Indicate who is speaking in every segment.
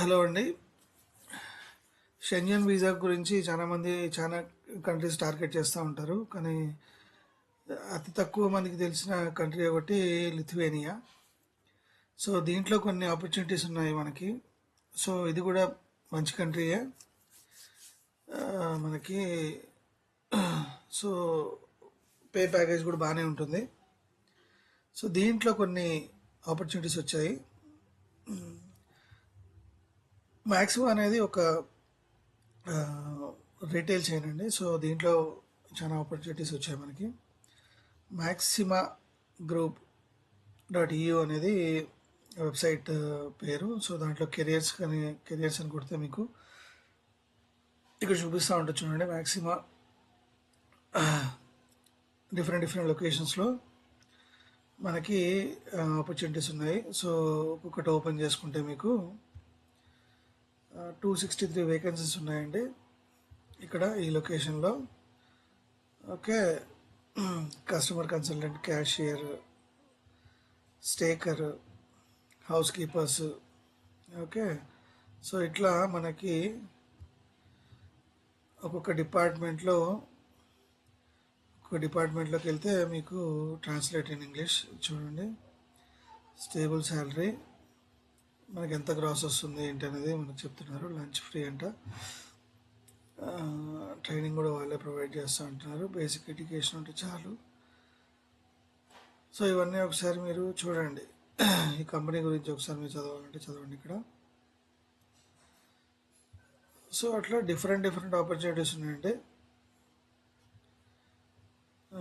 Speaker 1: Hello అండి. Schengen visa గురించి చాలామంది చాలా కంట్రీస్ టార్గెట్ చేస్తూ ఉంటారు. కానీ అతి తక్కువ మందికి తెలిసిన కంట్రీ ఒకటి లిథువేనియా. సో దీంట్లో కొన్ని ఆపర్చునిటీస్ ఉన్నాయి మనకి. సో ఇది కూడా మంచి కంట్రీయే మనకి. సో పే ప్యాకేజ్ కూడా బాగానే ఉంటుంది. సో దీంట్లో కొన్ని ఆపర్చునిటీస్ వచ్చాయి. మ్యాక్సిమం అనేది ఒక రీటైల్ చైన్ అండి. సో దీంట్లో చాలా ఆపర్చునిటీస్ వచ్చాయి మనకి. మ్యాక్సిమా గ్రూప్ .eu అనేది వెబ్సైట్ పేరు. సో దాంట్లో కెరియర్స్ అని కొడితే మీకు ఇక్కడ చూపిస్తూ ఉంటుంది చూడండి. మ్యాక్సిమా డిఫరెంట్ లొకేషన్స్లో మనకి ఆపర్చునిటీస్ ఉన్నాయి. సో ఒక్కొక్కటి ఓపెన్ చేసుకుంటే మీకు 263 వేకెన్సీస్ ఉన్నాయండి ఇక్కడ ఈ లొకేషన్లో. Okay, customer consultant, cashier, stacker, housekeepers. Okay, so ఇట్లా మనకి ఒక్కొక్క డిపార్ట్మెంట్లోకి వెళ్తే మీకు ట్రాన్స్లేట్ ఇన్ ఇంగ్లీష్ చూడండి. స్టేబుల్ శాలరీ, మనకి ఎంత గ్రాస్ వస్తుంది ఏంటి అనేది మనకు చెప్తున్నారు. లంచ్ ఫ్రీ అంట. ట్రైనింగ్ కూడా వాళ్ళే ప్రొవైడ్ చేస్తూ ఉంటున్నారు. బేసిక్ ఎడ్యుకేషన్ ఉంటే చాలు. సో ఇవన్నీ ఒకసారి మీరు చూడండి. ఈ కంపెనీ గురించి ఒకసారి మీరు చదవాలంటే చదవండి ఇక్కడ. సో అట్లా డిఫరెంట్ ఆపర్చునిటీస్ ఉన్నాయండి.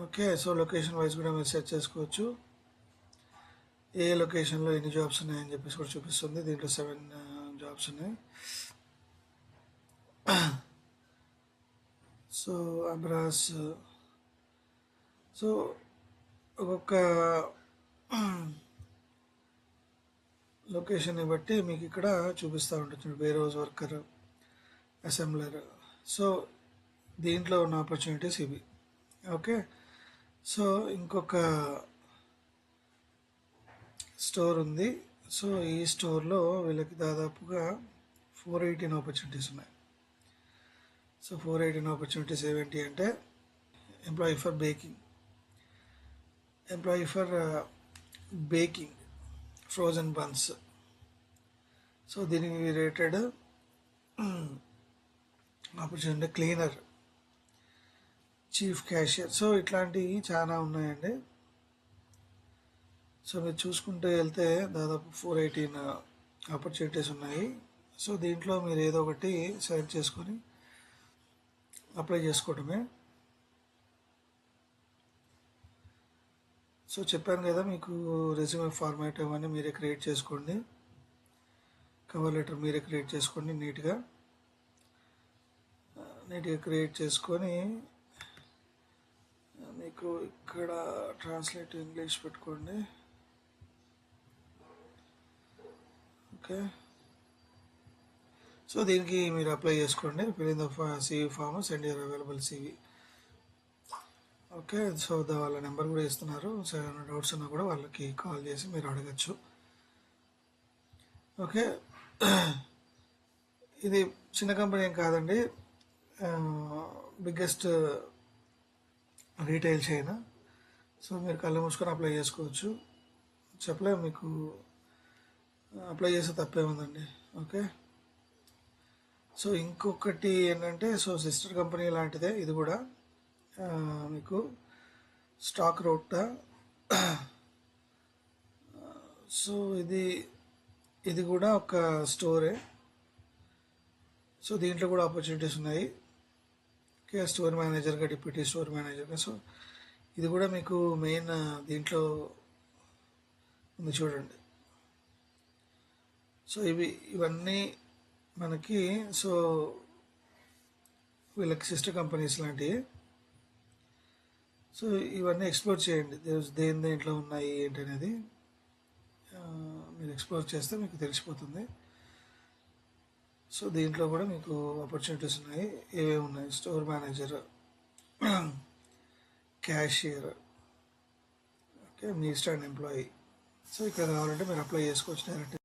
Speaker 1: ఓకే, సో లొకేషన్ వైజ్ కూడా మీరు సెర్చ్ చేసుకోవచ్చు. ఏ లొకేషన్లో ఎన్ని జాబ్స్ ఉన్నాయని చెప్పేసి కూడా చూపిస్తుంది. దీంట్లో 7 జాబ్స్ ఉన్నాయి. సో అబ్రాస్. సో ఒక్కొక్క లొకేషన్ని బట్టి మీకు ఇక్కడ చూపిస్తూ ఉంటుంది. Warehouse worker, assembler. So దీంట్లో ఉన్న ఆపర్చునిటీస్ ఇవి. ఓకే, సో ఇంకొక స్టోర్ ఉంది. సో ఈ స్టోర్లో వీళ్ళకి దాదాపుగా 418 ఆపర్చునిటీస్ ఉన్నాయి. సో 418 ఆపర్చునిటీస్ ఏవేంటి అంటే employee for baking frozen buns. So దీనికి rated opportunity cleaner, chief cashier. So ఇట్లాంటివి చాలా ఉన్నాయండి. సో మీరు చూసుకుంటూ వెళ్తే దాదాపు 418 ఆపర్చునిటీస్ ఉన్నాయి. సో దీంట్లో మీరు ఏదో ఒకటి సెలెక్ట్ చేసుకొని అప్లై చేసుకోవడమే. సో చెప్పాను కదా మీకు రెజ్యూమే ఫార్మాట్ అవన్నీ మీరే క్రియేట్ చేసుకోండి. కవర్ లెటర్ మీరే క్రియేట్ చేసుకోండి. నీట్గా క్రియేట్ చేసుకొని మీకు ఇక్కడ ట్రాన్స్లేట్ ఇంగ్లీష్ పెట్టుకోండి. ఓకే, సో దీనికి మీరు అప్లై చేసుకోండి. Fill in the CV form, send your available CV. Okay, so వాళ్ళ నెంబర్ కూడా ఇస్తున్నారు. సో ఏమైనా డౌట్స్ ఉన్నా కూడా వాళ్ళకి కాల్ చేసి మీరు అడగచ్చు. ఓకే, ఇది చిన్న కంపెనీ ఏం కాదండి, బిగ్గెస్ట్ రీటైల్ చైన్. సో మీరు కళ్ళు మూసుకొని అప్లై చేసుకోవచ్చు. చెప్పలే మీకు అప్లై చేస్తే తప్పే ఉందండి. ఓకే, సో ఇంకొకటి ఏంటంటే, సో సిస్టర్ కంపెనీ లాంటిదే ఇది కూడా. మీకు స్టాక్ రూట్. సో ఇది కూడా ఒక స్టోరే. సో దీంట్లో కూడా ఆపర్చునిటీస్ ఉన్నాయి. ఓకే, స్టోర్ మేనేజర్గా, డిప్యూటీ స్టోర్ మేనేజర్గా. సో ఇది కూడా మీకు మెయిన్ దీంట్లో ఉంది చూడండి. సో ఇవన్నీ మనకి, సో వీళ్ళకి సిస్టర్ కంపెనీస్ లాంటివి. సో ఇవన్నీ ఎక్స్ప్లోర్ చేయండి. దేంట్లో ఉన్నాయి ఏంటి అనేది మీరు ఎక్స్ప్లోర్ చేస్తే మీకు తెలిసిపోతుంది. సో దీంట్లో కూడా మీకు ఆపర్చునిటీస్ ఉన్నాయి. ఏవేవి ఉన్నాయి? స్టోర్ మేనేజర్, క్యాషియర్, ఓకే, మీ స్టాండ్ ఎంప్లాయీ. సో ఇక్కడ కావాలంటే మీరు అప్లై చేసుకోవచ్చు డైరెక్ట్.